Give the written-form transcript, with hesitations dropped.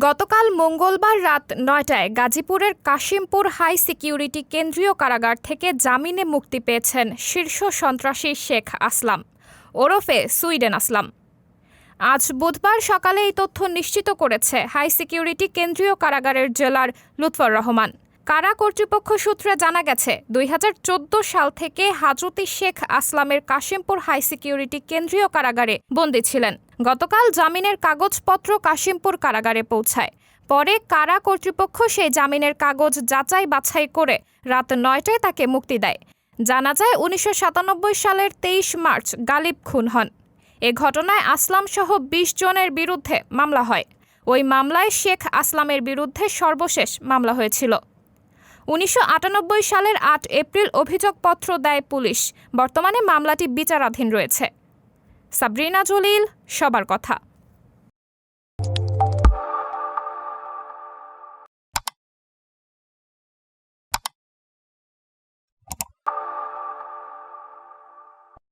গতকাল মঙ্গলবার রাত ৯টায় গাজীপুরের কাশিমপুর হাই সিকিউরিটি কেন্দ্রীয় কারাগার থেকে জামিনে মুক্তি পেয়েছেন শীর্ষ সন্ত্রাসী শেখ আসলাম ওরফে সুইডেন আসলাম। আজ বুধবার সকালে এই তথ্য নিশ্চিত করেছে হাই সিকিউরিটি কেন্দ্রীয় কারাগারের জেলার লুৎফর রহমান। কারা কর্তৃপক্ষ সূত্রে জানা গেছে, ২০১৪ সাল থেকে হাজতি শেখ আসলামের কাশিমপুর হাই সিকিউরিটি কেন্দ্রীয় কারাগারে বন্দী ছিলেন। গতকাল জামিনের কাগজপত্র কাশিমপুর কারাগারে পৌঁছায়। পরে কারা কর্তৃপক্ষ সেই জামিনের কাগজ যাচাই বাছাই করে রাত ৯টায় তাকে মুক্তি দেয়। জানা যায়, ১৯৯৭ সালের ২৩ মার্চ গালিব খুন হন। এ ঘটনায় আসলাম সহ ২০ জনের বিরুদ্ধে মামলা হয়। ওই মামলায় শেখ আসলামের বিরুদ্ধে সর্বশেষ মামলা হয়েছিল। ১৯৯৮ সালের ৮ এপ্রিল অভিযোগপত্র দেয় পুলিশ। বর্তমানে মামলাটি বিচারাধীন রয়েছে। সাবরিনা জলিল, সবার কথা।